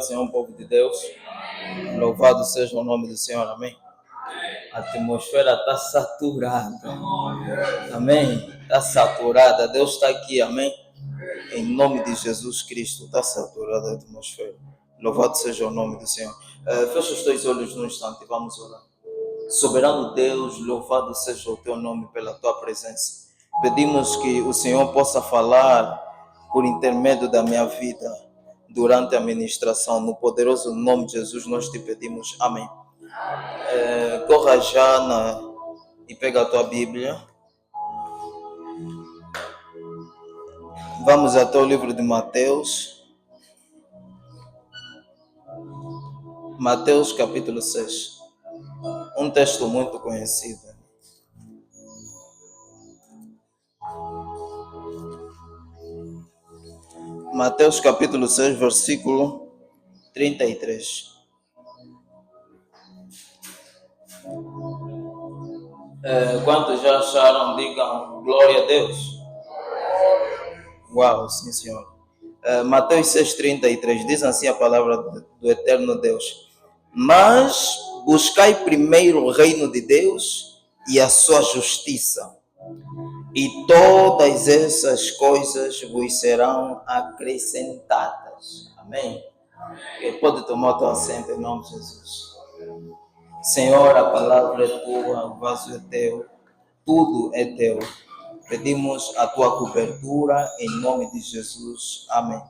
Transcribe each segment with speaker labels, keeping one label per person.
Speaker 1: Senhor, povo de Deus, louvado seja o nome do Senhor, amém. A atmosfera está saturada, amém. Está saturada, Deus está aqui, amém. Em nome de Jesus Cristo, está saturada a atmosfera. Louvado seja o nome do Senhor. Fecha os teus olhos num instante, vamos orar. Soberano Deus, louvado seja o teu nome pela tua presença. Pedimos que o Senhor possa falar por intermédio da minha vida durante a ministração. No poderoso nome de Jesus nós te pedimos, amém. Corra já e pega a tua Bíblia. Vamos até o livro de Mateus. Mateus capítulo 6. Um texto muito conhecido. Mateus capítulo 6, versículo 33. Quantos já acharam? Digam glória a Deus. Uau, sim senhor. Mateus 6,33 diz assim a palavra do eterno Deus: mas buscai primeiro o reino de Deus e a sua justiça, e todas essas coisas vos serão acrescentadas. Amém? Quem pode tomar o teu assento em nome de Jesus. Senhor, a palavra é tua, o vaso é teu, tudo é teu. Pedimos a tua cobertura em nome de Jesus. Amém.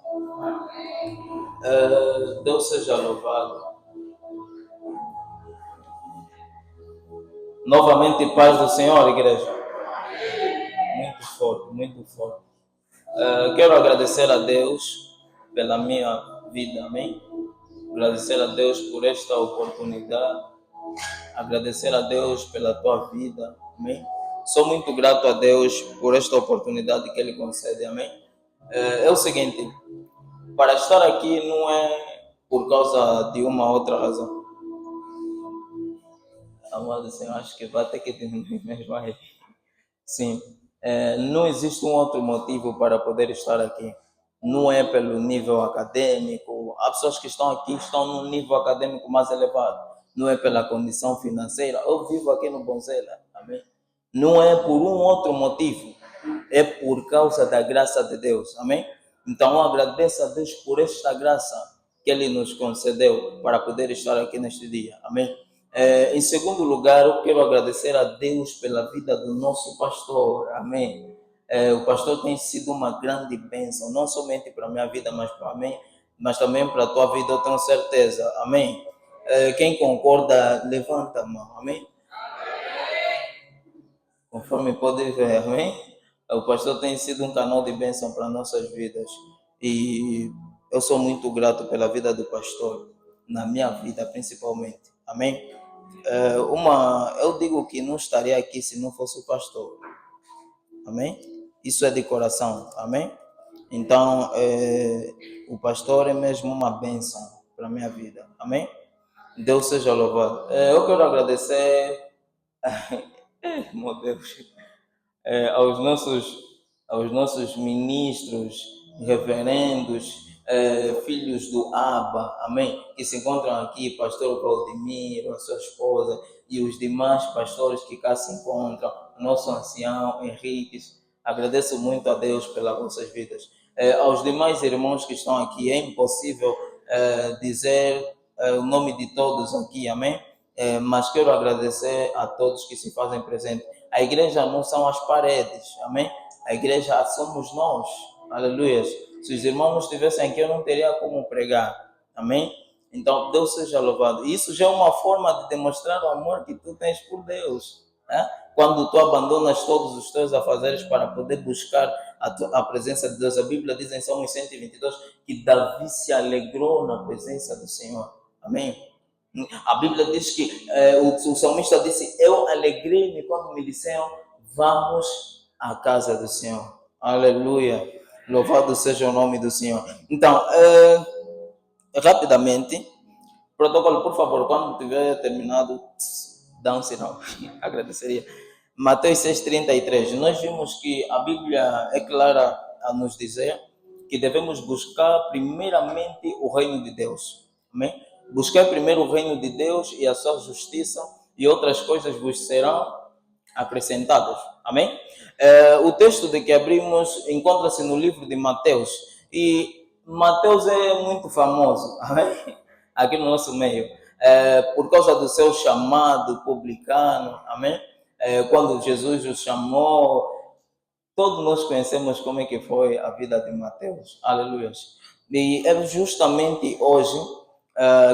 Speaker 1: Deus seja louvado. Novamente, paz do Senhor, igreja. Muito forte, muito forte. Quero agradecer a Deus pela minha vida, amém? Agradecer a Deus por esta oportunidade. Agradecer a Deus pela tua vida, amém? Sou muito grato a Deus por esta oportunidade que Ele concede, amém? É o seguinte, para estar aqui não é por causa de uma outra razão. Amado Senhor, acho que vai ter que diminuir mesmo aí. Sim, não existe um outro motivo para poder estar aqui. Não é pelo nível acadêmico. Há pessoas que estão aqui, estão num nível acadêmico mais elevado. Não é pela condição financeira. Eu vivo aqui no Bonzela, amém? Não é por um outro motivo. É por causa da graça de Deus, amém? Então eu agradeço a Deus por esta graça que Ele nos concedeu para poder estar aqui neste dia, amém? Em segundo lugar, eu quero agradecer a Deus pela vida do nosso pastor, amém? O pastor tem sido uma grande bênção, não somente para a minha vida, mas para mim, mas também para a tua vida, eu tenho certeza, amém? Quem concorda, levanta a mão, amém? Conforme pode ver, amém? O pastor tem sido um canal de bênção para nossas vidas e eu sou muito grato pela vida do pastor, na minha vida principalmente, amém? Eu digo que não estaria aqui se não fosse o pastor, amém? Isso é de coração, amém? Então, o pastor é mesmo uma bênção para a minha vida, amém? Deus seja louvado. Eu quero agradecer, meu Deus, aos nossos ministros, reverendos, filhos do Abba, amém? Que se encontram aqui, pastor Valdemiro, a sua esposa e os demais pastores que cá se encontram, nosso ancião Henrique. Agradeço muito a Deus pelas vossas vidas. Aos demais irmãos que estão aqui, é impossível dizer o nome de todos aqui, amém? Mas quero agradecer a todos que se fazem presentes. A igreja não são as paredes, amém? A igreja somos nós, aleluia. Se os irmãos não estivessem aqui, eu não teria como pregar, amém? Então, Deus seja louvado. Isso já é uma forma de demonstrar o amor que tu tens por Deus, né? Quando tu abandonas todos os teus afazeres para poder buscar a presença de Deus. A Bíblia diz em Salmo 122 que Davi se alegrou na presença do Senhor, amém? A Bíblia diz que o salmista disse: eu alegrei-me quando me disseram, vamos à casa do Senhor. Aleluia. Louvado seja o nome do Senhor. Então, rapidamente, protocolo, por favor, quando tiver terminado, dá um sinal. Agradeceria. Mateus 6,33. Nós vimos que a Bíblia é clara a nos dizer que devemos buscar primeiramente o reino de Deus. Amém? Buscar primeiro o reino de Deus e a sua justiça, e outras coisas vos serão acrescentadas. Amém? O texto de que abrimos encontra-se no livro de Mateus. E Mateus é muito famoso, amém? Aqui no nosso meio. Por causa do seu chamado publicano, amém? Quando Jesus o chamou, todos nós conhecemos como é que foi a vida de Mateus. Aleluia. E é justamente hoje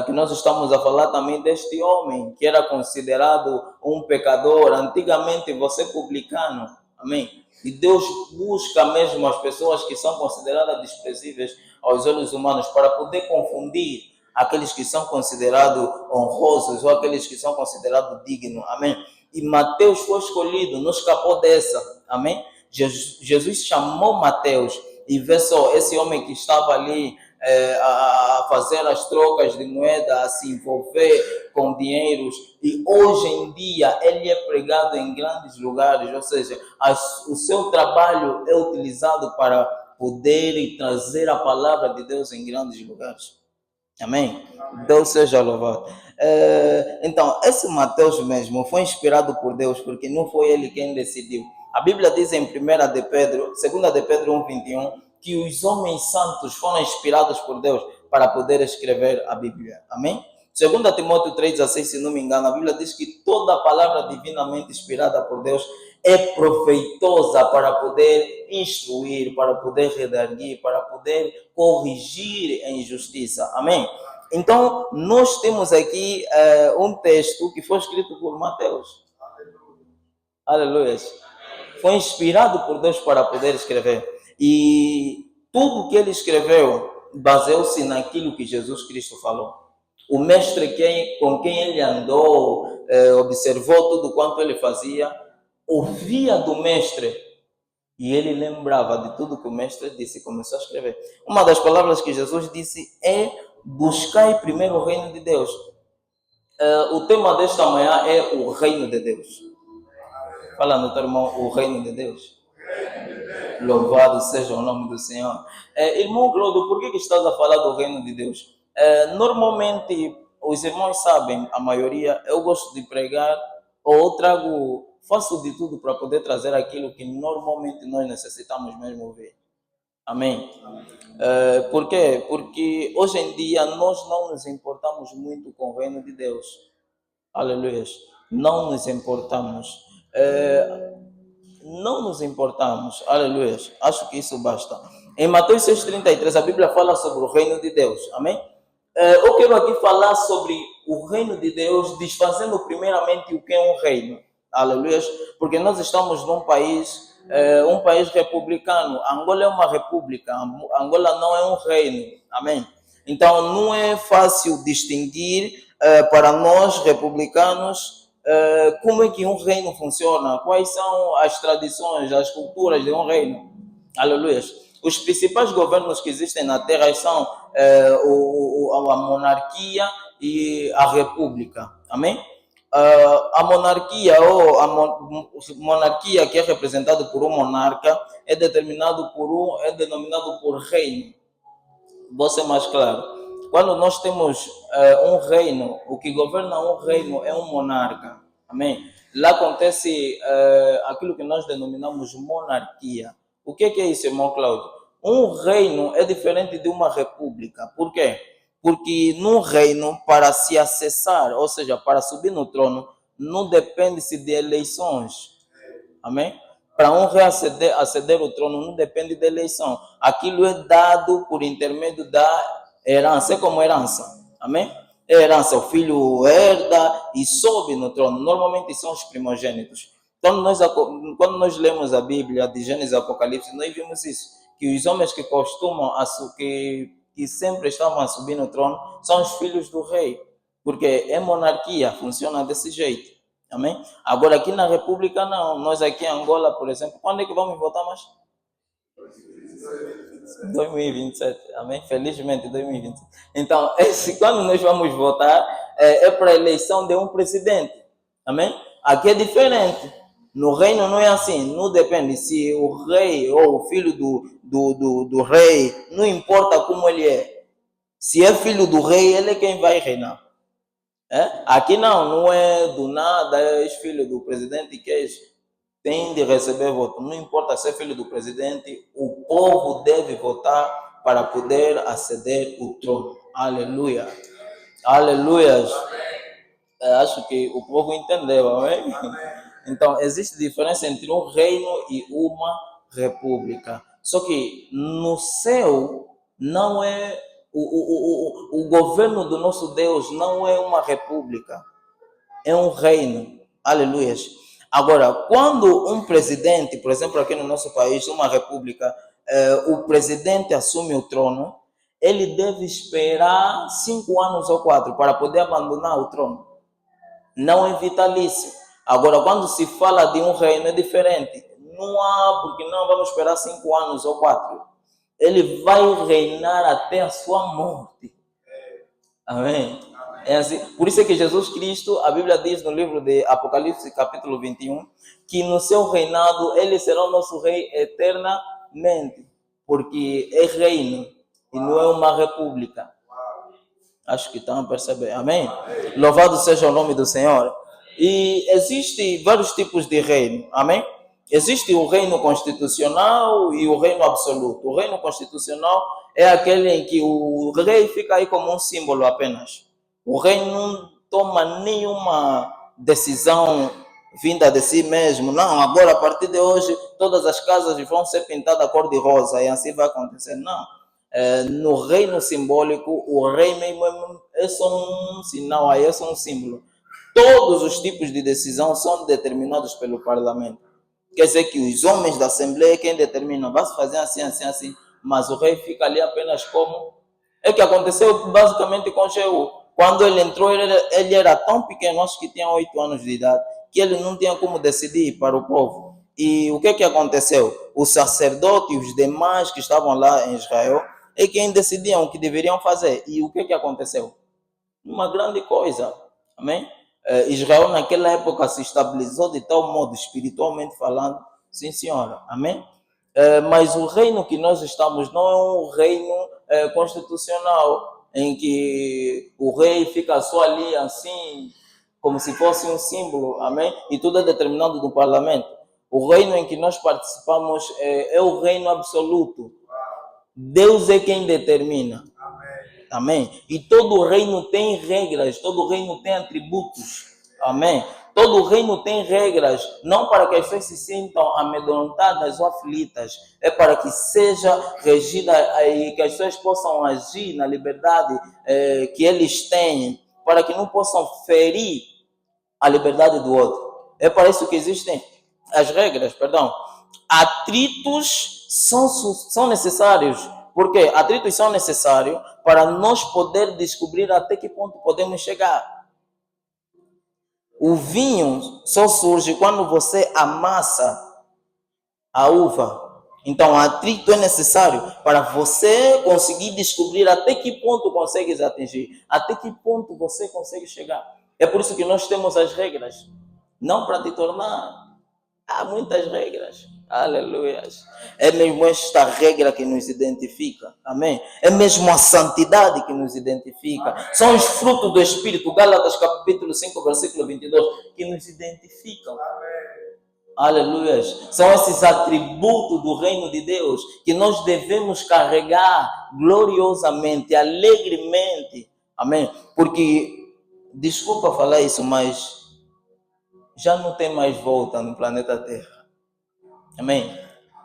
Speaker 1: que nós estamos a falar também deste homem que era considerado um pecador. Antigamente você publicano, amém? E Deus busca mesmo as pessoas que são consideradas desprezíveis aos olhos humanos para poder confundir aqueles que são considerados honrosos ou aqueles que são considerados dignos, amém? E Mateus foi escolhido, não escapou dessa, amém? Jesus chamou Mateus e vê só, esse homem que estava ali a fazer as trocas de moeda, a se envolver com dinheiros, e hoje em dia ele é pregado em grandes lugares, ou seja, o seu trabalho é utilizado para poder trazer a palavra de Deus em grandes lugares. Amém? Deus seja louvado. Então, esse Mateus mesmo foi inspirado por Deus, porque não foi ele quem decidiu. A Bíblia diz em 2 de Pedro 1:21, que os homens santos foram inspirados por Deus para poder escrever a Bíblia. Amém? 2 Timóteo 3:16, se não me engano, a Bíblia diz que toda a palavra divinamente inspirada por Deus é proveitosa para poder instruir, para poder redarguir, para poder corrigir em justiça. Amém? Então, nós temos aqui um texto que foi escrito por Mateus. Aleluia. Foi inspirado por Deus para poder escrever. E tudo que ele escreveu baseou-se naquilo que Jesus Cristo falou. O mestre com quem ele andou, observou tudo quanto ele fazia, ouvia do mestre e ele lembrava de tudo que o mestre disse e começou a escrever. Uma das palavras que Jesus disse é: buscai primeiro o reino de Deus. O tema desta manhã é o reino de Deus. Fala no teu irmão, o reino de Deus. Louvado seja o nome do Senhor. Irmão Cláudio, por que estás a falar do reino de Deus? Normalmente, os irmãos sabem, a maioria, eu gosto de pregar ou faço de tudo para poder trazer aquilo que normalmente nós necessitamos mesmo ouvir. Amém? Por quê? Porque hoje em dia nós não nos importamos muito com o reino de Deus. Aleluia. Não nos importamos. Não nos importamos. Aleluia. Acho que isso basta. Em Mateus 6:33, a Bíblia fala sobre o reino de Deus. Amém? Eu quero aqui falar sobre o reino de Deus, desfazendo primeiramente o que é um reino. Aleluia. Porque nós estamos num país, um país republicano. Angola é uma república. Angola não é um reino. Amém? Então, não é fácil distinguir para nós, republicanos, como é que um reino funciona, quais são as tradições, as culturas de um reino. Aleluia. Os principais governos que existem na Terra são a monarquia e a república. Amém? A monarquia ou a monarquia que é representada por um monarca é denominado por reino. Vou ser mais claro. Quando nós temos um reino, o que governa um reino é um monarca. Amém? Lá acontece aquilo que nós denominamos monarquia. O que é isso, irmão Cláudio? Um reino é diferente de uma república. Por quê? Porque num reino, para se acessar, ou seja, para subir no trono, não depende-se de eleições. Amém? Para um rei aceder ao trono, não depende de eleição. Aquilo é dado por intermédio da herança. É como herança. Amém? É herança. O filho herda e sobe no trono. Normalmente são os primogênitos. Então, quando nós lemos a Bíblia de Gênesis e Apocalipse, nós vimos isso. Que os homens que costumam, que sempre estavam a subir no trono, são os filhos do rei. Porque é monarquia, funciona desse jeito. Amém? Agora, aqui na República, não. Nós aqui em Angola, por exemplo, quando é que vamos votar mais? 2027. Amém? Felizmente, 2027. Então, quando nós vamos votar, é para a eleição de um presidente. Amém? Aqui é diferente. No reino não é assim, não depende se o rei ou o filho do rei, não importa como ele é. Se é filho do rei, ele é quem vai reinar. É? Aqui não é do nada, és filho do presidente e tem de receber voto. Não importa se é filho do presidente, o povo deve votar para poder aceder ao trono. Aleluia. Aleluias. Acho que o povo entendeu, amém? Então, existe diferença entre um reino e uma república. Só que no céu não é o governo do nosso Deus não é uma república, é um reino. Aleluias. Agora, quando um presidente, por exemplo, aqui no nosso país, uma república, o presidente assume o trono, ele deve esperar 5 anos ou 4 para poder abandonar o trono. Não é vitalício. Agora, quando se fala de um reino, é diferente. Não há, porque não vamos esperar 5 anos ou 4. Ele vai reinar até a sua morte. Amém? É assim. Por isso é que Jesus Cristo, a Bíblia diz no livro de Apocalipse, capítulo 21, que no seu reinado ele será o nosso rei eternamente. Porque é reino e não é uma república. Acho que estão a perceber. Amém? Louvado seja o nome do Senhor. E existem vários tipos de reino. Amém? Existe o reino constitucional e o reino absoluto. O reino constitucional é aquele em que o rei fica aí como um símbolo apenas. O rei não toma nenhuma decisão vinda de si mesmo. Não, agora a partir de hoje todas as casas vão ser pintadas cor de rosa e assim vai acontecer. Não. No reino simbólico, o rei mesmo é só um sinal, aí é só um símbolo. Todos os tipos de decisão são determinados pelo parlamento. Quer dizer que os homens da Assembleia quem determinam, vai se fazer assim, assim, assim, mas o rei fica ali apenas como... É que aconteceu basicamente com Jeú. Quando ele entrou, ele era tão pequeno, acho que tinha 8 anos de idade, que ele não tinha como decidir para o povo. E o que aconteceu? O sacerdote e os demais que estavam lá em Israel é quem decidiam o que deveriam fazer. E o que aconteceu? Uma grande coisa. Amém? Israel naquela época se estabilizou de tal modo, espiritualmente falando, sim senhora, amém? Mas o reino que nós estamos não é um reino constitucional, em que o rei fica só ali assim, como se fosse um símbolo, amém? E tudo é determinado do parlamento. O reino em que nós participamos é o reino absoluto. Deus é quem determina. Amém? E todo reino tem regras, todo reino tem atributos. Amém? Todo reino tem regras, não para que as pessoas se sintam amedrontadas ou aflitas, é para que seja regida e que as pessoas possam agir na liberdade que eles têm, para que não possam ferir a liberdade do outro. É para isso que existem as regras, perdão. Atritos são necessários. Porque atritos são necessários para nós poder descobrir até que ponto podemos chegar. O vinho só surge quando você amassa a uva. Então, atrito é necessário para você conseguir descobrir até que ponto consegues atingir, até que ponto você consegue chegar. É por isso que nós temos as regras. Não para te tornar. Há muitas regras. Aleluia. É mesmo esta regra que nos identifica. Amém? É mesmo a santidade que nos identifica. São os frutos do Espírito. Gálatas capítulo 5, versículo 22, que nos identificam. Aleluia. São esses atributos do reino de Deus que nós devemos carregar gloriosamente, alegremente. Amém? Porque, desculpa falar isso, mas já não tem mais volta no planeta Terra. Amém?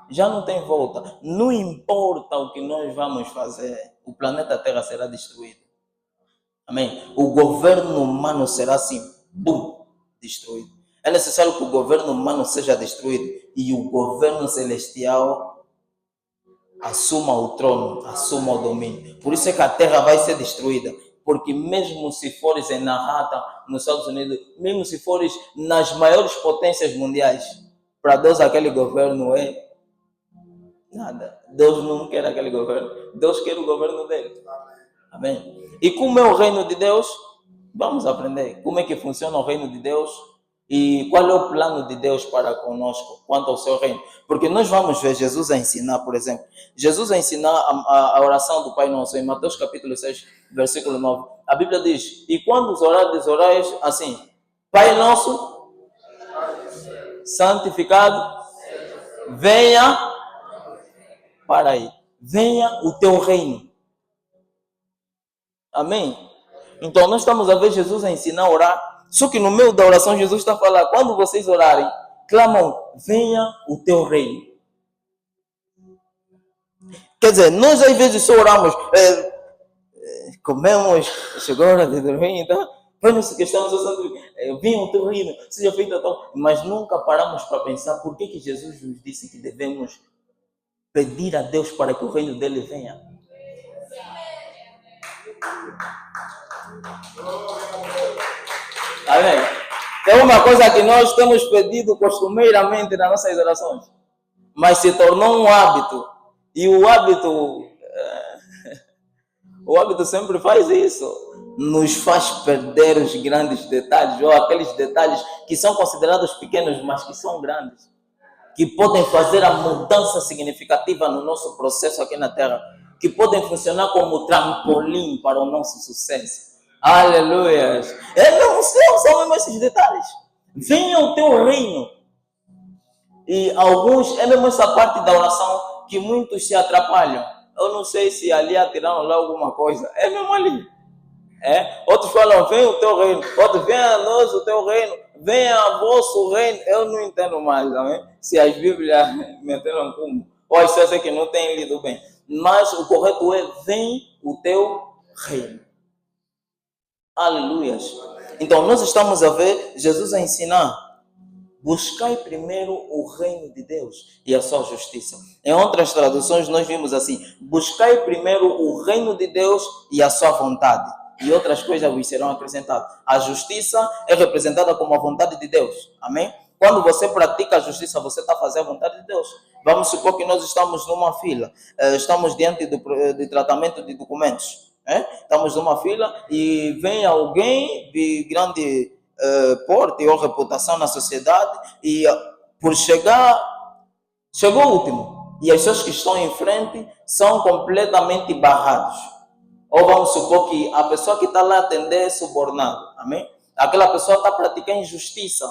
Speaker 1: Já não tem volta. Não importa o que nós vamos fazer, o planeta Terra será destruído. Amém? O governo humano será assim, bum, destruído. É necessário que o governo humano seja destruído e o governo celestial assuma o trono, assuma o domínio. Por isso é que a Terra vai ser destruída. Porque mesmo se fores em Manhattan, nos Estados Unidos, mesmo se fores nas maiores potências mundiais, para Deus aquele governo é nada. Deus não quer aquele governo. Deus quer o governo dele. Amém? E como é o reino de Deus? Vamos aprender como é que funciona o reino de Deus E qual é o plano de Deus para conosco quanto ao seu reino? Porque nós vamos ver Jesus a ensinar, por exemplo. Jesus a ensinar a oração do Pai Nosso em Mateus capítulo 6, versículo 9. A Bíblia diz, e quando orais assim, Pai Nosso, santificado, venha, para aí, venha o teu reino. Amém? Então nós estamos a ver Jesus a ensinar a orar. Só que no meio da oração Jesus está a falar, quando vocês orarem, clamam, venha o teu reino. Quer dizer, nós às vezes só oramos, comemos, chegou a hora de dormir, então, vamos que estamos usando, venha o teu reino, seja feita tal. Mas nunca paramos para pensar por que Jesus nos disse que devemos pedir a Deus para que o reino dele venha. Amém? Tem uma coisa que nós temos pedido costumeiramente nas nossas orações, mas se tornou um hábito. E o hábito sempre faz isso. Nos faz perder os grandes detalhes, ou aqueles detalhes que são considerados pequenos, mas que são grandes, que podem fazer a mudança significativa no nosso processo aqui na Terra, que podem funcionar como trampolim para o nosso sucesso. Aleluia! São mesmo esses detalhes. Venha o teu reino. E alguns, é mesmo essa parte da oração que muitos se atrapalham. Eu não sei se ali atiraram lá alguma coisa. É mesmo ali. Outros falam, venha o teu reino. Outros, venha a nós o teu reino. Venha a vosso reino. Eu não entendo mais, amém? Se as Bíblias meteram como. Ou as pessoas que não têm lido bem. Mas o correto é, vem o teu reino. Aleluias. Então nós estamos a ver Jesus a ensinar, buscai primeiro o reino de Deus e a sua justiça. Em outras traduções nós vimos assim, buscai primeiro o reino de Deus e a sua vontade, e outras coisas vos serão acrescentadas. A justiça é representada como a vontade de Deus. Amém? Quando você pratica a justiça, você está fazendo a vontade de Deus. Vamos supor que nós estamos numa fila, estamos diante do tratamento de documentos. Estamos numa fila e vem alguém de grande porte ou reputação na sociedade e por chegou o último. E as pessoas que estão em frente são completamente barrados. Ou vamos supor que a pessoa que está lá atender é subornado. Amém? Aquela pessoa está praticando injustiça.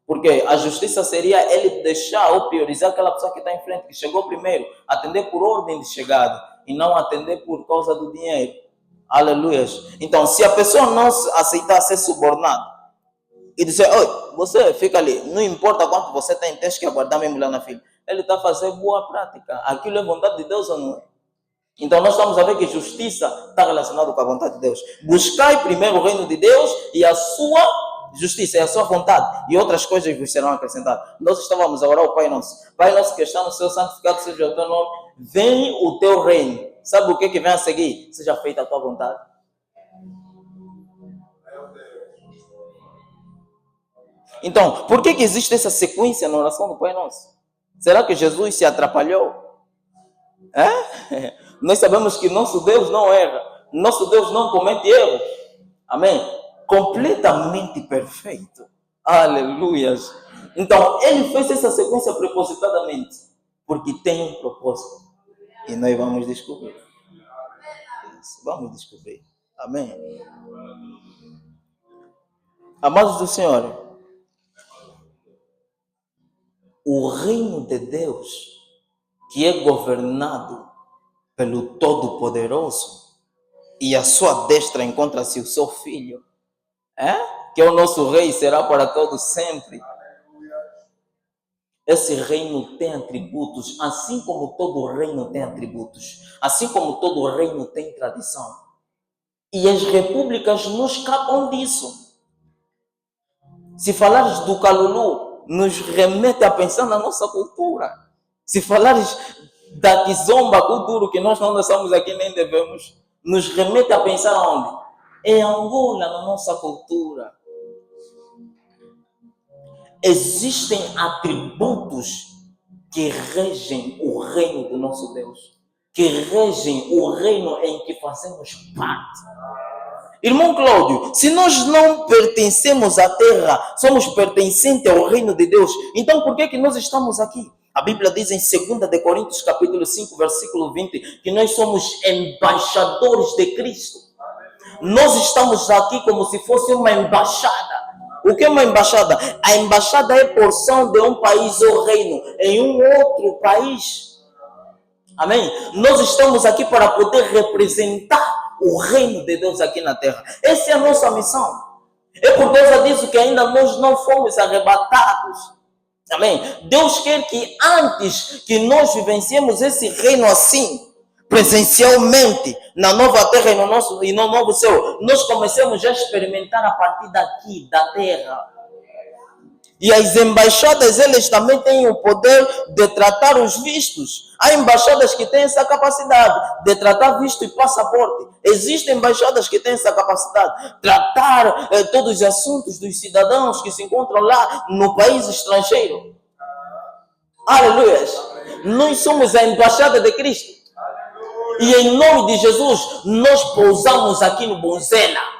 Speaker 1: Porque a justiça seria ele deixar ou priorizar aquela pessoa que está em frente, que chegou primeiro, atender por ordem de chegada e não atender por causa do dinheiro. Aleluias. Então, se a pessoa não aceitar ser subornado e dizer, oi, você fica ali, não importa quanto você tem, tens que aguardar mesmo lá na fila. Ele está fazendo boa prática. Aquilo é vontade de Deus ou não é? Então, nós estamos a ver que justiça está relacionada com a vontade de Deus. Buscai primeiro o reino de Deus e a sua justiça, e a sua vontade, e outras coisas vos serão acrescentadas. Nós estávamos a orar ao Pai Nosso. Pai Nosso que está no céu, santificado seja o teu nome. Vem o teu reino. Sabe o que vem a seguir? Seja feita a tua vontade. Então, por que existe essa sequência na oração do Pai Nosso? Será que Jesus se atrapalhou? Nós sabemos que nosso Deus não erra. Nosso Deus não comete erros. Amém? Completamente perfeito. Aleluias. Então, ele fez essa sequência propositadamente, porque tem um propósito. E nós vamos descobrir. Vamos descobrir. Amém? Amados do Senhor, o reino de Deus, que é governado pelo Todo-Poderoso, e a sua destra encontra-se o seu Filho, que é o nosso Rei, será para todos sempre. Esse reino tem atributos, assim como todo reino tem atributos, assim como todo reino tem tradição. E as repúblicas não escapam disso. Se falares do Calulu, nos remete a pensar na nossa cultura. Se falares da Kizomba, cultura que nós não nascemos aqui nem devemos, nos remete a pensar aonde? Em Angola, na nossa cultura. Existem atributos que regem o reino do nosso Deus, que regem o reino em que fazemos parte. Irmão Cláudio, se nós não pertencemos à terra, somos pertencentes ao reino de Deus, então por que nós estamos aqui? A Bíblia diz em 2 de Coríntios, capítulo 5, versículo 20, que nós somos embaixadores de Cristo. Nós estamos aqui como se fosse uma embaixada. O que é uma embaixada? A embaixada é porção de um país ou reino em um outro país. Amém? Nós estamos aqui para poder representar o reino de Deus aqui na terra. Essa é a nossa missão. É por causa disso que ainda nós não fomos arrebatados. Amém? Deus quer que antes que nós vivenciemos esse reino assim, presencialmente, na nova terra e no novo céu, nós comecemos a experimentar a partir daqui, da terra. E as embaixadas, eles também têm o poder de tratar os vistos. Há embaixadas que têm essa capacidade de tratar visto e passaporte. Existem embaixadas que têm essa capacidade de tratar todos os assuntos dos cidadãos que se encontram lá no país estrangeiro. Aleluia! Nós somos a embaixada de Cristo. E em nome de Jesus, nós pousamos aqui no Bonzela.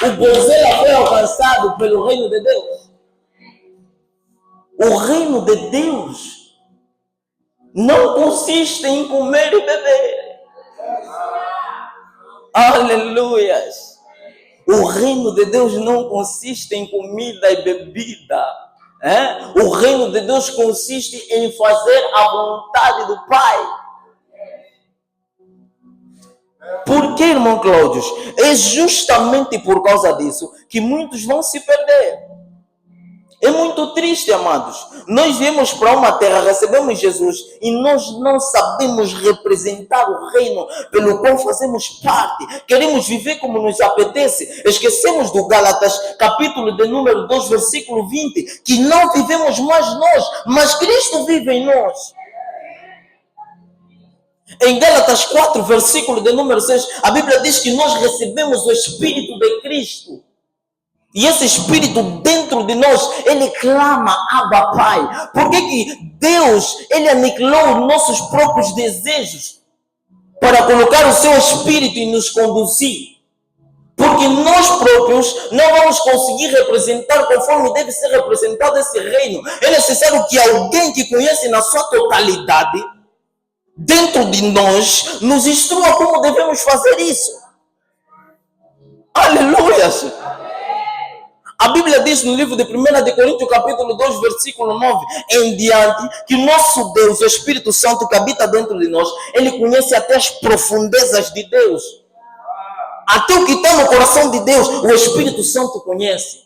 Speaker 1: O Bonzela foi alcançado pelo reino de Deus. O reino de Deus não consiste em comer e beber. Aleluias! O reino de Deus não consiste em comida e bebida. O reino de Deus consiste em fazer a vontade do Pai. Por que, irmão Cláudio? É justamente por causa disso que muitos vão se perder. É muito triste, amados. Nós viemos para uma terra, recebemos Jesus e nós não sabemos representar o reino pelo qual fazemos parte. Queremos viver como nos apetece. Esquecemos do Gálatas, capítulo de número 2, versículo 20, que não vivemos mais nós, mas Cristo vive em nós. Em Gálatas 4, versículo de número 6, a Bíblia diz que nós recebemos o Espírito de Cristo. E esse Espírito dentro de nós, ele clama, Abba, Pai. Por que Deus, ele aniquilou os nossos próprios desejos para colocar o seu Espírito e nos conduzir? Porque nós próprios não vamos conseguir representar conforme deve ser representado esse reino. É necessário que alguém que conhece na sua totalidade, dentro de nós, nos instrua como devemos fazer isso. Aleluia! A Bíblia diz no livro de 1 de Coríntios, capítulo 2, versículo 9 em diante, que nosso Deus, o Espírito Santo que habita dentro de nós, ele conhece até as profundezas de Deus. Até o que está no coração de Deus, o Espírito Santo conhece.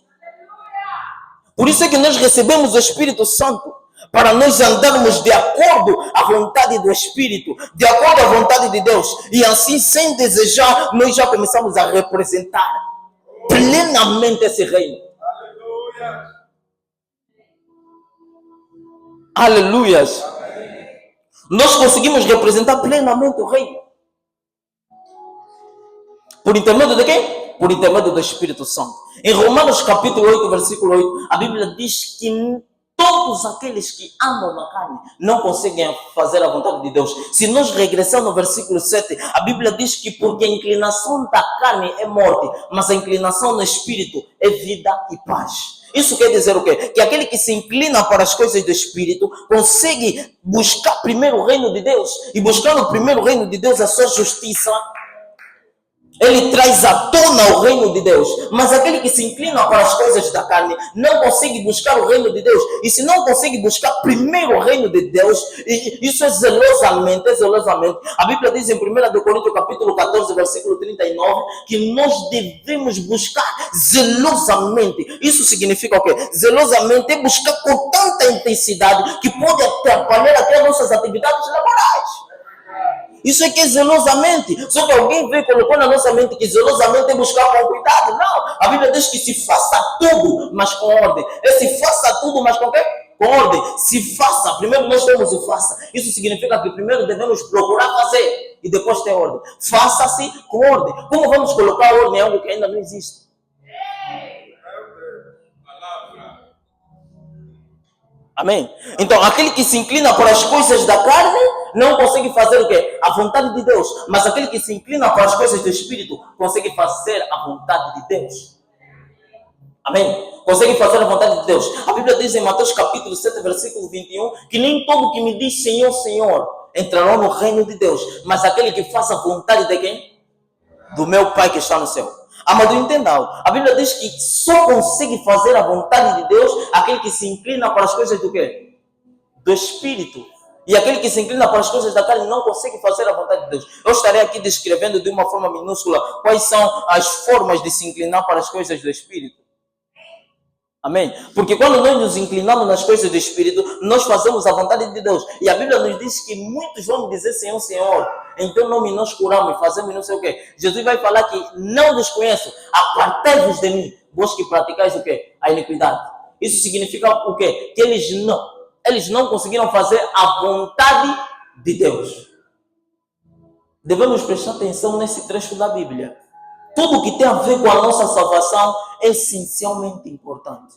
Speaker 1: Por isso é que nós recebemos o Espírito Santo, para nós andarmos de acordo à vontade do Espírito, de acordo à vontade de Deus. E assim, sem desejar, nós já começamos a representar plenamente esse reino. Aleluias. Nós conseguimos representar plenamente o reino. Por intermédio de quem? Por intermédio do Espírito Santo. Em Romanos capítulo 8, versículo 8, a Bíblia diz que todos aqueles que amam a carne não conseguem fazer a vontade de Deus. Se nós regressarmos no versículo 7, a Bíblia diz que porque a inclinação da carne é morte, mas a inclinação no Espírito é vida e paz. Isso quer dizer o quê? Que aquele que se inclina para as coisas do Espírito consegue buscar primeiro o reino de Deus. E buscando o primeiro reino de Deus, a sua justiça, ele traz à tona o reino de Deus. Mas aquele que se inclina para as coisas da carne não consegue buscar o reino de Deus. E se não consegue buscar primeiro o reino de Deus, isso é zelosamente. A Bíblia diz em 1 de Coríntios capítulo 14, versículo 39, que nós devemos buscar zelosamente. Isso significa o quê? Zelosamente é buscar com tanta intensidade que pode atrapalhar até as nossas atividades laborais. Isso é que é zelosamente. Só que alguém veio e colocou na nossa mente que zelosamente é buscar com cuidado. Não. A Bíblia diz que se faça tudo, mas com ordem. É se faça tudo, mas com quê? Com ordem. Se faça. Primeiro nós temos o faça. Isso significa que primeiro devemos procurar fazer e depois ter ordem. Faça-se com ordem. Como vamos colocar ordem em algo que ainda não existe? Amém? Então, aquele que se inclina para as coisas da carne não consegue fazer o quê? A vontade de Deus. Mas aquele que se inclina para as coisas do Espírito consegue fazer a vontade de Deus. Amém? Consegue fazer a vontade de Deus. A Bíblia diz em Mateus capítulo 7, versículo 21, que nem todo que me diz Senhor, Senhor, entrará no reino de Deus, mas aquele que faça a vontade de quem? Do meu Pai que está no céu. Amado, entenda algo. A Bíblia diz que só consegue fazer a vontade de Deus aquele que se inclina para as coisas do quê? Do Espírito. E aquele que se inclina para as coisas da carne não consegue fazer a vontade de Deus. Eu estarei aqui descrevendo de uma forma minúscula quais são as formas de se inclinar para as coisas do Espírito. Amém? Porque quando nós nos inclinamos nas coisas do Espírito, nós fazemos a vontade de Deus. E a Bíblia nos diz que muitos vão dizer Senhor, Senhor. Em teu nome nós curamos, fazemos não sei o quê. Jesus vai falar que não vos conheço. Apartai-vos de mim. Vós que praticais o quê? A iniquidade. Isso significa o quê? Que eles não conseguiram fazer a vontade de Deus. Devemos prestar atenção nesse trecho da Bíblia. Tudo que tem a ver com a nossa salvação é essencialmente importante.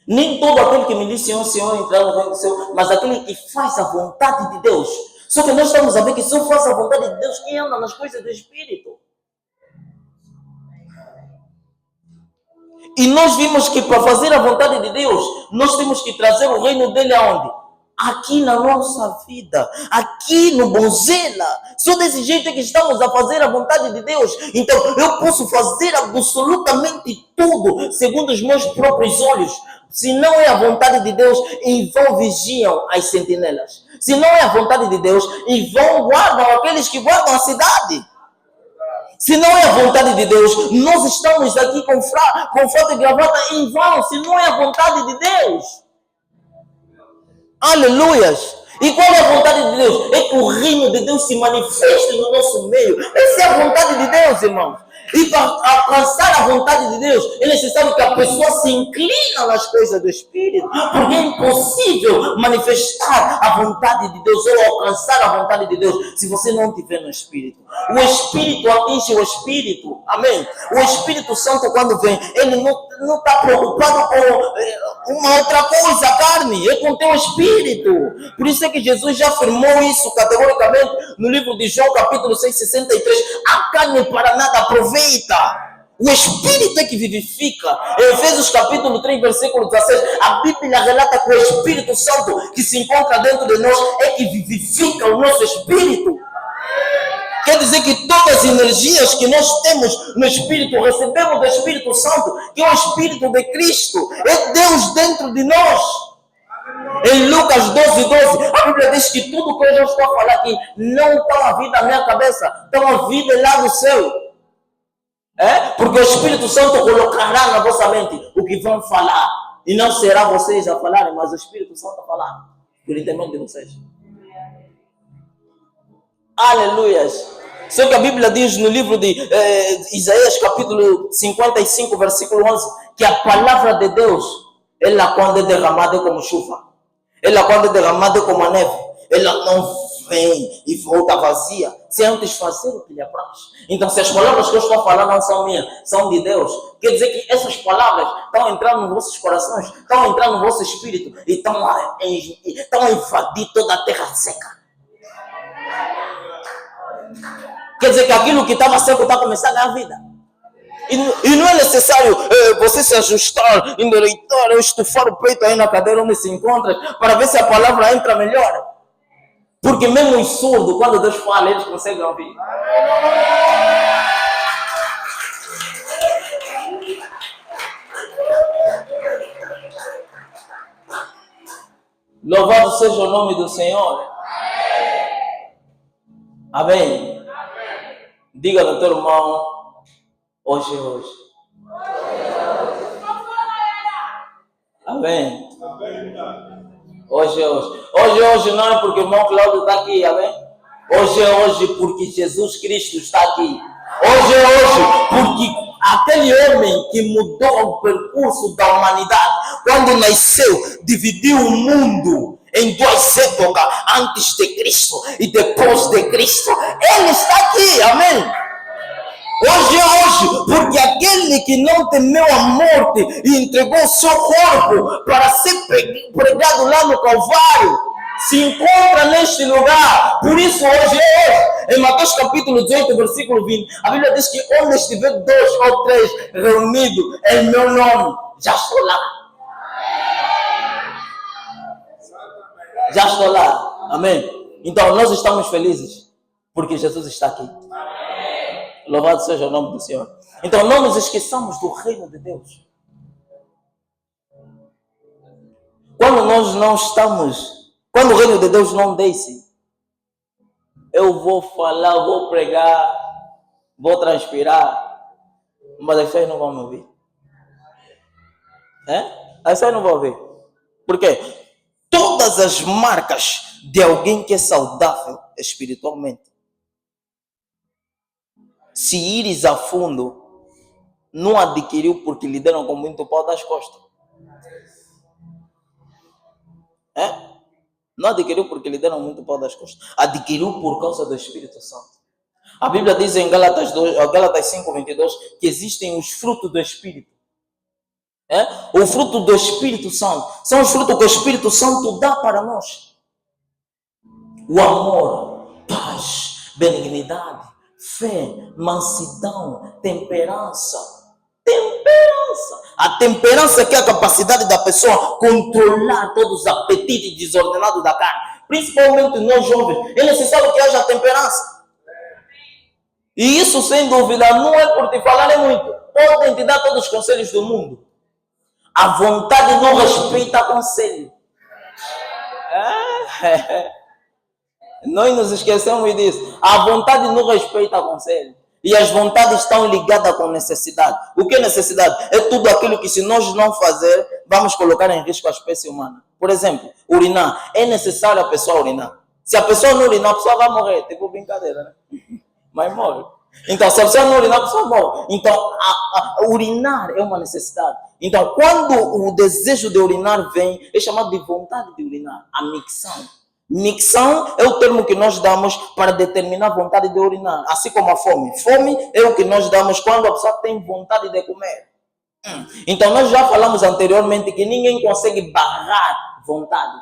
Speaker 1: Nem todo aquele que me diz Senhor, Senhor, entrar no reino do céu, mas aquele que faz a vontade de Deus. Só que nós estamos a ver que se eu faço a vontade de Deus, quem anda nas coisas do Espírito? E nós vimos que para fazer a vontade de Deus, nós temos que trazer o reino dele aonde? Aqui na nossa vida, aqui no Bonzela. Só desse jeito é que estamos a fazer a vontade de Deus. Então eu posso fazer absolutamente tudo segundo os meus próprios olhos. Se não é a vontade de Deus, em vão vigiam as sentinelas. Se não é a vontade de Deus, em vão guardam aqueles que guardam a cidade. Se não é a vontade de Deus, nós estamos aqui com fato e gravata em vão. Se não é a vontade de Deus. Aleluias! E qual é a vontade de Deus? É que o reino de Deus se manifeste no nosso meio. Essa é a vontade de Deus, irmãos. E para alcançar a vontade de Deus, é necessário que a pessoa se incline nas coisas do Espírito. Porque é impossível manifestar a vontade de Deus ou alcançar a vontade de Deus se você não estiver no Espírito. O Espírito atinge o Espírito. Amém? O Espírito Santo, quando vem, ele não está preocupado com uma outra coisa, a carne. É com o teu Espírito. Por isso é que Jesus já afirmou isso categoricamente no livro de João, capítulo 6, 63. A carne para nada aproveita. O Espírito é que vivifica. Em Efésios capítulo 3, versículo 16, a Bíblia relata que o Espírito Santo que se encontra dentro de nós é que vivifica o nosso Espírito. Quer dizer que todas as energias que nós temos no Espírito, recebemos do Espírito Santo, que é o Espírito de Cristo, é Deus dentro de nós. Em Lucas 12, 12, a Bíblia diz que tudo que eu já estou a falar aqui não está a vida na minha cabeça, está a vida lá no céu. Porque o Espírito Santo colocará na vossa mente o que vão falar. E não será vocês a falarem, mas o Espírito Santo a falar por intermédio de vocês. Aleluias. Só que a Bíblia diz no livro de Isaías capítulo 55, versículo 11, que a palavra de Deus, ela quando é derramada é como chuva. Ela quando é derramada é como a neve. Ela não vem e volta vazia, sem antes fazer o que lhe apraz. Então, se as palavras que eu estou falando não são minhas, são de Deus, quer dizer que essas palavras estão entrando nos vossos corações, estão entrando no vosso espírito e estão a invadir toda a terra seca. Quer dizer que aquilo que estava seco está começando a ganhar vida. E não é necessário você se ajustar, endireitar, estufar o peito aí na cadeira onde se encontra, para ver se a palavra entra melhor. Porque mesmo os surdos, quando Deus fala, eles conseguem ouvir. Louvado seja o nome do Senhor. Amém. Diga no teu irmão, hoje é hoje. Amém. Hoje é hoje. Hoje é hoje não é porque o irmão Cláudio está aqui, amém? Hoje é hoje porque Jesus Cristo está aqui. Hoje é hoje porque aquele homem que mudou o percurso da humanidade, quando nasceu, dividiu o mundo em duas épocas, antes de Cristo e depois de Cristo. Ele está aqui, amém? Hoje é hoje, porque aquele que não temeu a morte e entregou seu corpo para ser pregado lá no Calvário, se encontra neste lugar. Por isso hoje em Mateus capítulo 18, versículo 20, a Bíblia diz que onde estiver 2 ou 3 reunidos em meu nome, já estou lá. Já estou lá. Amém? Então nós estamos felizes porque Jesus está aqui. Louvado seja o nome do Senhor. Então não nos esqueçamos do reino de Deus. Quando nós não estamos, quando o reino de Deus não desce, eu vou falar, vou pregar, vou transpirar, mas as pessoas não vão me ouvir. As pessoas não vão ouvir. Por quê? Todas as marcas de alguém que é saudável espiritualmente, se ires a fundo, não adquiriu porque lhe deram com muito pau das costas. Não adquiriu porque lhe deram muito pau das costas. Adquiriu por causa do Espírito Santo. A Bíblia diz em Gálatas 5:22 que existem os frutos do Espírito. O fruto do Espírito Santo são os frutos que o Espírito Santo dá para nós. O amor, paz, benignidade, fé, mansidão, temperança. A temperança que é a capacidade da pessoa controlar todos os apetites desordenados da carne. Principalmente nós jovens. É necessário que haja temperança. E isso, sem dúvida, não é por te falarem muito. Podem te dar todos os conselhos do mundo. A vontade não respeita conselho. Nós nos esquecemos disso. A vontade não respeita conselho. E as vontades estão ligadas com necessidade. O que é necessidade? É tudo aquilo que, se nós não fazer, vamos colocar em risco a espécie humana. Por exemplo, urinar. É necessário a pessoa urinar. Se a pessoa não urinar, a pessoa vai morrer. Tipo brincadeira, né? Mas morre. Então, se a pessoa não urinar, a pessoa morre. Então, urinar é uma necessidade. Então, quando o desejo de urinar vem, é chamado de vontade de urinar. A micção. Micção é o termo que nós damos para determinar a vontade de urinar. Assim como a fome. Fome é o que nós damos quando a pessoa tem vontade de comer. Então, nós já falamos anteriormente que ninguém consegue barrar vontade.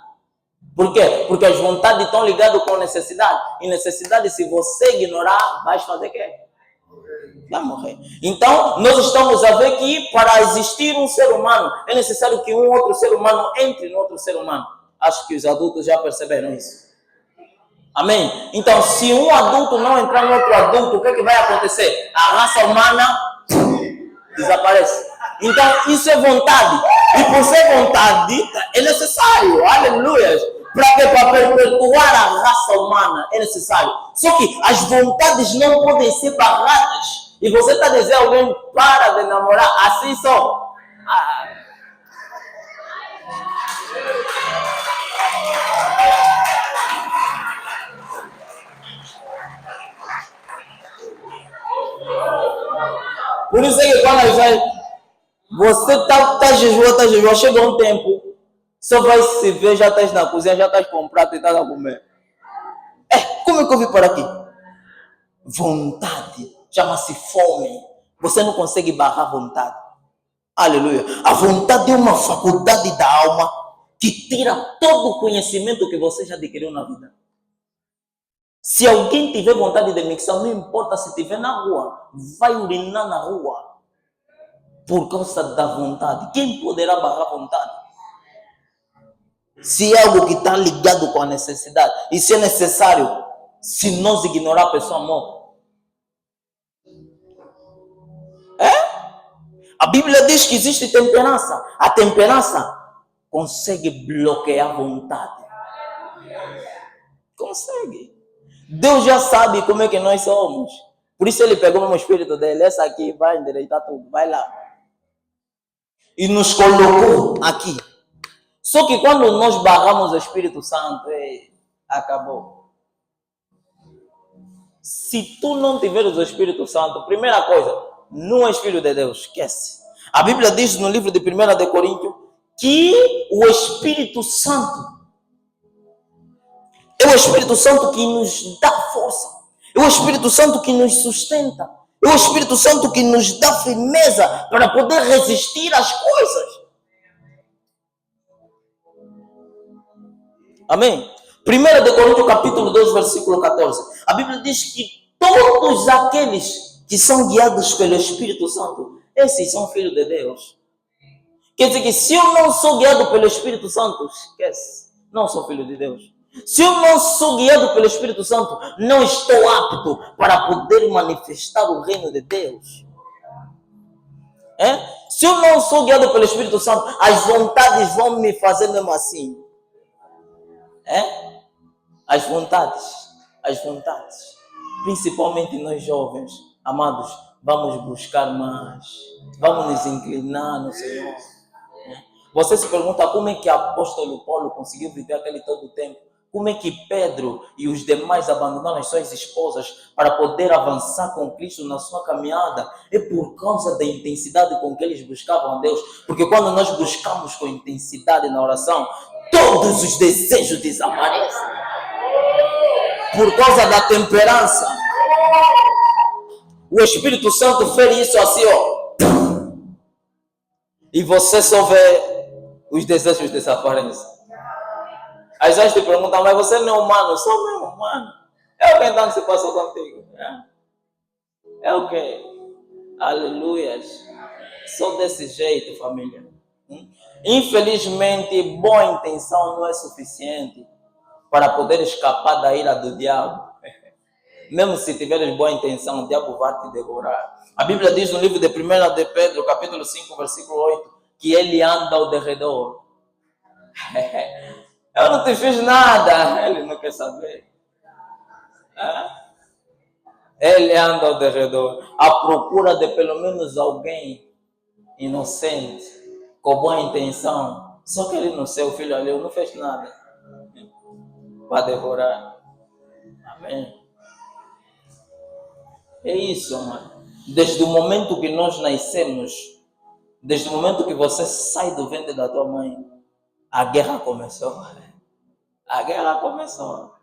Speaker 1: Por quê? Porque as vontades estão ligadas com necessidade. E necessidade, se você ignorar, vai fazer o quê? Vai morrer. Então, nós estamos a ver que para existir um ser humano, é necessário que um outro ser humano entre no outro ser humano. Acho que os adultos já perceberam isso. Amém? Então, se um adulto não entrar no outro adulto, o que é que vai acontecer? A raça humana desaparece. Então, isso é vontade. E por ser vontade, é necessário. Aleluia. Para perpetuar a raça humana, é necessário. Só que as vontades não podem ser barradas. E você está dizendo a alguém, para de namorar, assim só. Por isso é que quando você está jejuando, chega um tempo, só vai se ver, já estás na cozinha, já estás com um prato e estás a comer. Como é que eu vim para aqui? Vontade, chama-se fome. Você não consegue barrar a vontade. Aleluia. A vontade é uma faculdade da alma que tira todo o conhecimento que você já adquiriu na vida. Se alguém tiver vontade de micção, não importa se estiver na rua, vai urinar na rua por causa da vontade. Quem poderá barrar a vontade? Se é algo que está ligado com a necessidade, e se é necessário, se nós ignorar, a pessoa morre. A Bíblia diz que existe temperança. A temperança consegue bloquear a vontade. Consegue. Deus já sabe como é que nós somos. Por isso ele pegou o espírito dele. Essa aqui vai endireitar tudo. Vai lá. E nos colocou aqui. Só que quando nós barramos o Espírito Santo, acabou. Se tu não tiveres o Espírito Santo, primeira coisa, não és filho de Deus. Esquece. A Bíblia diz no livro de 1 de Coríntios que o Espírito Santo é o Espírito Santo que nos dá força. É o Espírito Santo que nos sustenta. É o Espírito Santo que nos dá firmeza para poder resistir às coisas. Amém? 1 de Coríntios capítulo 2, versículo 14. A Bíblia diz que todos aqueles que são guiados pelo Espírito Santo, esses são filhos de Deus. Quer dizer que se eu não sou guiado pelo Espírito Santo, esquece, não sou filho de Deus. Se eu não sou guiado pelo Espírito Santo, não estou apto para poder manifestar o reino de Deus. Se eu não sou guiado pelo Espírito Santo, as vontades vão me fazer mesmo assim. As vontades, principalmente nós jovens, amados, vamos buscar mais, vamos nos inclinar no Senhor. Você se pergunta como é que o apóstolo Paulo conseguiu viver aquele todo o tempo? Como é que Pedro e os demais abandonaram as suas esposas para poder avançar com Cristo na sua caminhada? É por causa da intensidade com que eles buscavam a Deus. Porque quando nós buscamos com intensidade na oração, todos os desejos desaparecem. Por causa da temperança. O Espírito Santo fez isso assim, ó. E você só vê os desejos desaparecem. Às vezes te perguntam, mas você não é humano? Eu sou mesmo humano. É o que então se passou contigo? É o que? Aleluias. Só desse jeito, família. Infelizmente, boa intenção não é suficiente para poder escapar da ira do diabo. Mesmo se tiveres boa intenção, o diabo vai te devorar. A Bíblia diz no livro de 1 de Pedro, capítulo 5, versículo 8, que ele anda ao derredor. Eu não te fiz nada. Ele não quer saber. Ele anda ao derredor, à procura de pelo menos alguém inocente, com boa intenção. Só que ele no seu filho ali não fez nada para devorar. Amém. É isso, mano. Desde o momento que nós nascemos, desde o momento que você sai do ventre da tua mãe, a guerra começou. A guerra começou.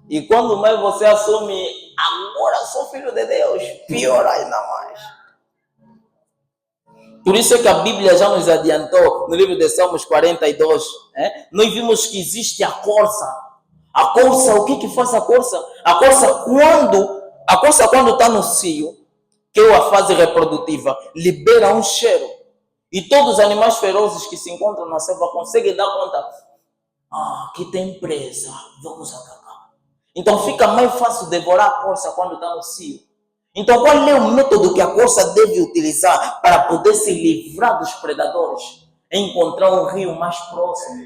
Speaker 1: E quando mais você assume, agora sou filho de Deus, pior ainda mais. Por isso é que a Bíblia já nos adiantou, no livro de Salmos 42, nós vimos que existe a corça. A corça, o que faz a corça? A corça quando está no cio, que é a fase reprodutiva, libera um cheiro. E todos os animais ferozes que se encontram na selva conseguem dar conta. Aqui tem presa, vamos atacar. Então fica mais fácil devorar a corça quando está no cio. Então qual é o método que a corça deve utilizar para poder se livrar dos predadores? É encontrar um rio mais próximo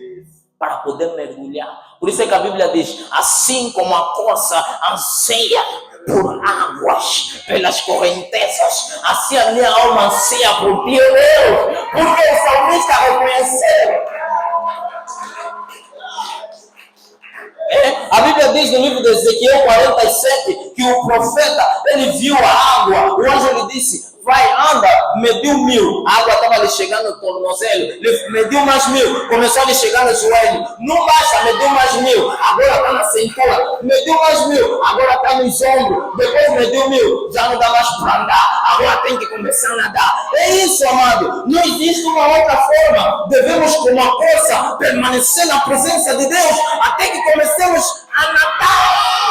Speaker 1: para poder mergulhar. Por isso é que a Bíblia diz, assim como a corça anseia por águas, pelas correntezas, assim a minha alma anseia por ti, Deus, porque o salmista reconheceu. A Bíblia diz no livro de Ezequiel 47 que o profeta, ele viu a água, o anjo lhe disse, vai, anda, mediu 1000, a água estava lhe chegando no tornozelo, ele mediu mais 1000, começou a lhe chegar no joelho, não baixa, mediu mais 1000, agora está na cintura, mediu mais 1000, agora está nos ombros, depois mediu 1000, já não dá mais para andar, agora tem que começar a nadar. É isso, amado, não existe uma outra forma, devemos como a corça permanecer na presença de Deus até que comecemos a nadar.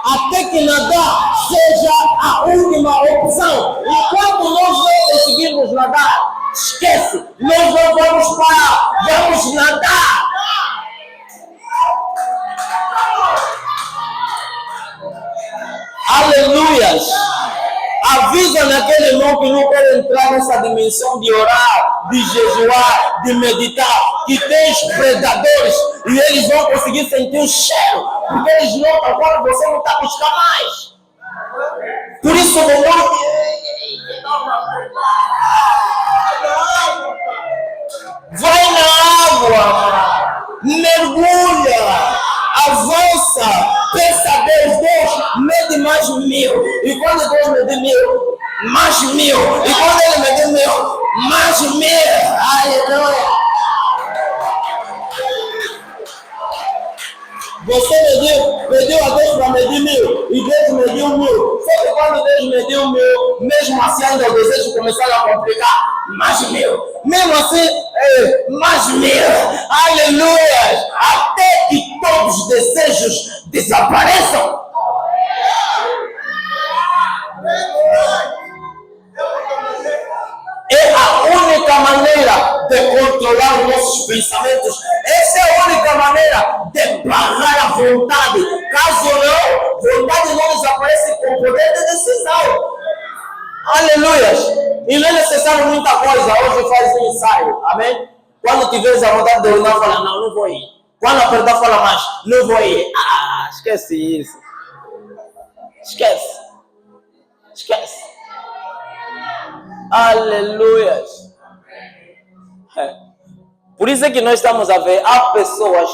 Speaker 1: Até que nadar seja a última opção. Enquanto nós não conseguirmos nadar, esquece, nós não vamos parar, vamos nadar. Aleluias! Avisa naquele irmão que não quer entrar nessa dimensão de orar, de jejuar, de meditar, que tem os predadores e eles vão conseguir sentir o cheiro, porque eles notam agora você não está buscando mais. Por isso o demônio vai na água, mergulha, avança, peça a Deus, mede mais 1000. E quando Deus mede 1000, mais 1000. E quando Ele mede 1000, mais 1000. Aleluia. Você mediu a Deus para medir 1000 e Deus mediu 1000. Só que quando Deus mediu 1000, mesmo assim ainda o desejo começou a complicar. Mais 1000. Mesmo assim, mais 1000. Aleluia! Até que todos os desejos desapareçam. É a única maneira de controlar os nossos pensamentos. Essa é a única maneira de barrar a vontade. Caso não, vontade não desaparece com o poder de decisão. Aleluia! E não é necessário muita coisa. Hoje faz um ensaio. Amém? Quando tiveres a vontade de urinar, fala, não vou ir. Quando apertar, fala mais, não vou ir. Esquece isso. Esquece. Aleluia. Por isso é que nós estamos a ver, há pessoas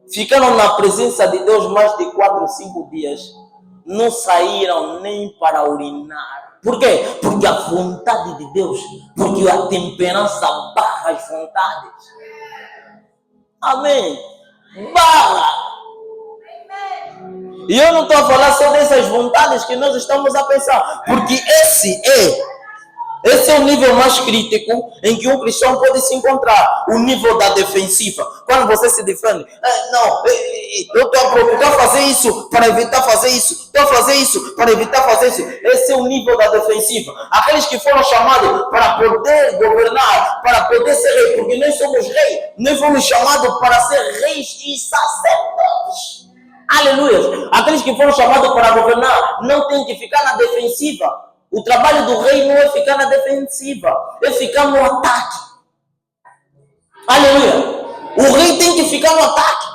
Speaker 1: que ficaram na presença de Deus mais de 4 ou 5 dias, não saíram nem para urinar. Por quê? Porque a vontade de Deus, porque a temperança barra as vontades. Amém? Barra. E eu não estou a falar só dessas vontades que nós estamos a pensar, porque esse é o nível mais crítico em que um cristão pode se encontrar, o nível da defensiva. Quando você se defende, eu estou a fazer isso para evitar fazer isso, estou a fazer isso para evitar fazer isso. Esse é o nível da defensiva. Aqueles que foram chamados para poder governar, para poder ser rei, porque nós somos reis, nós fomos chamados para ser reis e sacerdotes. Aleluia! Aqueles que foram chamados para governar não têm que ficar na defensiva. O trabalho do rei não é ficar na defensiva, é ficar no ataque. Aleluia! O rei tem que ficar no ataque.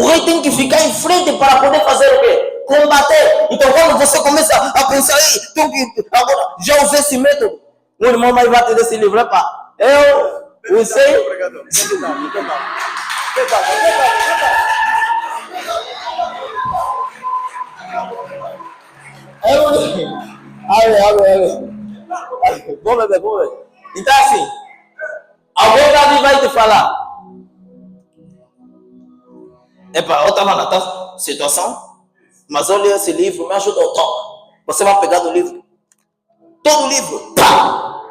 Speaker 1: O rei tem que ficar em frente para poder fazer o quê? Combater. Então quando você começa a pensar, agora já usei esse método. O irmão mais bate desse livro, eu usei. Vamos ver. Então assim, alguém vai te falar, eu estava na tua situação, mas eu li esse livro, me ajudou, toma. Você vai pegar do livro, todo o livro, pá!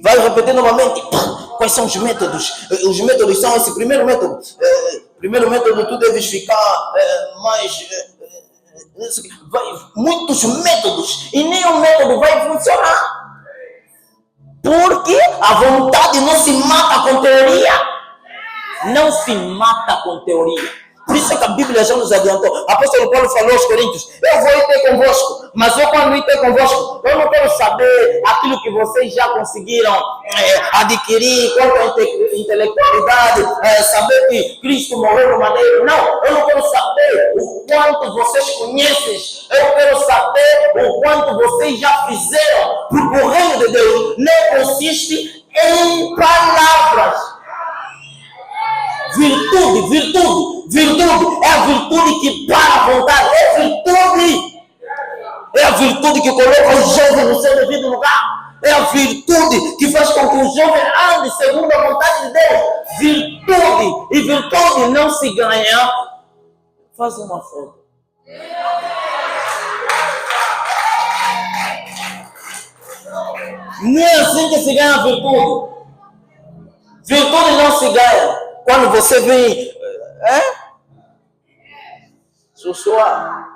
Speaker 1: Vai repetir novamente, pá! Quais são os métodos? Os métodos são esse primeiro método. Primeiro método, tu deves ficar mais... muitos métodos, e nenhum método vai funcionar. Porque a vontade não se mata com teoria. Não se mata com teoria. Por isso é que a Bíblia já nos adiantou. O apóstolo Paulo falou aos Coríntios, eu vou ir ter convosco, mas eu quando ir ter convosco, eu não quero saber aquilo que vocês já conseguiram adquirir, quanto à intelectualidade, saber que Cristo morreu no madeiro. Não, eu não quero saber o quanto vocês conhecem, eu quero saber o quanto vocês já fizeram, porque o reino de Deus não consiste em palavras. Virtude é a virtude que para a vontade, é a virtude que coloca o jovem no seu devido lugar, é a virtude que faz com que o jovem ande segundo a vontade de Deus. E virtude não se ganha. Faz uma foto. Não é assim que se ganha a virtude. Virtude não se ganha quando você vem, sussurrar.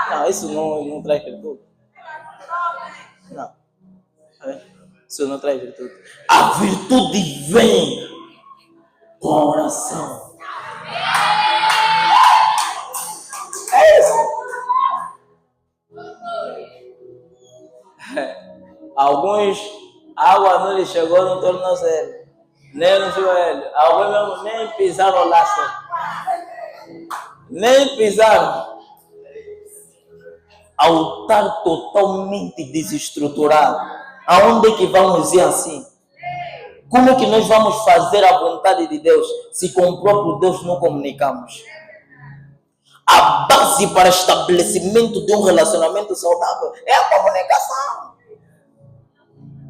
Speaker 1: Não, isso não traz virtude. Não. Isso não traz virtude. A virtude vem com a oração. É isso. Alguns, a água não lhe chegou no tornozelo, nem no joelho. Alguns mesmo nem pisaram lá só. Nem pisaram. Altar totalmente desestruturado. Aonde é que vamos ir assim? Como é que nós vamos fazer a vontade de Deus se com o próprio Deus não comunicamos? A base para estabelecimento de um relacionamento saudável é a comunicação.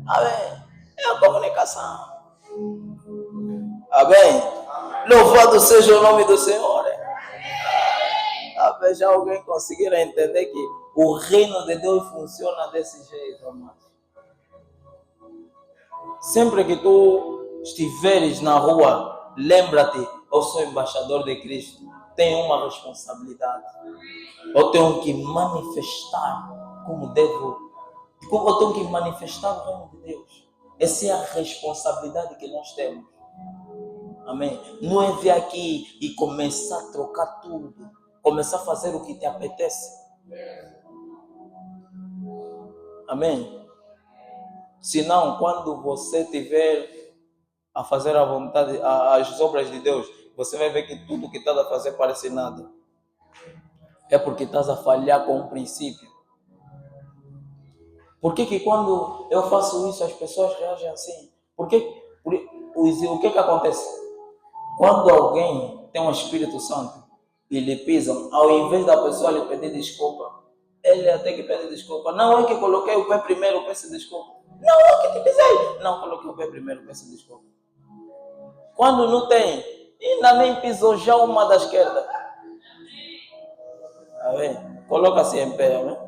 Speaker 1: Amém? É a comunicação. Amém? Louvado seja o nome do Senhor. Amém. vez alguém conseguir entender que o reino de Deus funciona desse jeito, amado. Sempre que tu estiveres na rua, lembra-te, eu sou embaixador de Cristo, tenho uma responsabilidade. Eu tenho que manifestar como devo, eu tenho que manifestar o reino de Deus. Essa é a responsabilidade que nós temos. Amém? Não é vir aqui e começar a trocar tudo, começar a fazer o que te apetece. Amém? Senão, quando você estiver a fazer a vontade, as obras de Deus, você vai ver que tudo que estás a fazer parece nada. É porque estás a falhar com o princípio. Por que quando eu faço isso as pessoas reagem assim? O que acontece? Quando alguém tem um Espírito Santo e lhe pisam, ao invés da pessoa lhe pedir desculpa, ele até que pede desculpa. Não, eu que coloquei o pé primeiro, peço desculpa. Não, eu que te pisei. Não, coloquei o pé primeiro, peço desculpa. Quando não tem, ainda nem pisou já uma da esquerda. Amém? Coloca-se em pé, amém?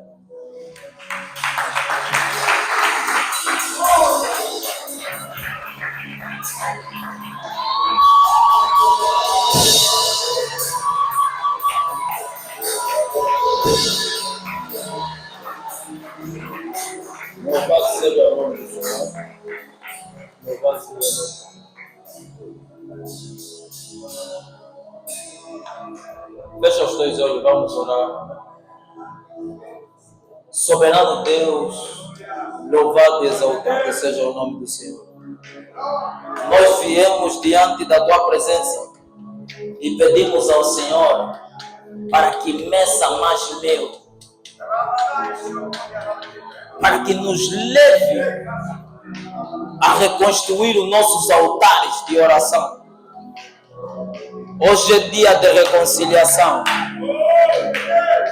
Speaker 1: Louvado seja o nome do Senhor. Louvado seja o nome. Fecha os teus olhos, vamos orar. Soberano Deus, louvado e exaltado seja o nome do Senhor. Nós viemos diante da tua presença e pedimos ao Senhor para que meça mais meu, para que nos leve a reconstruir os nossos altares de oração. Hoje é dia de reconciliação.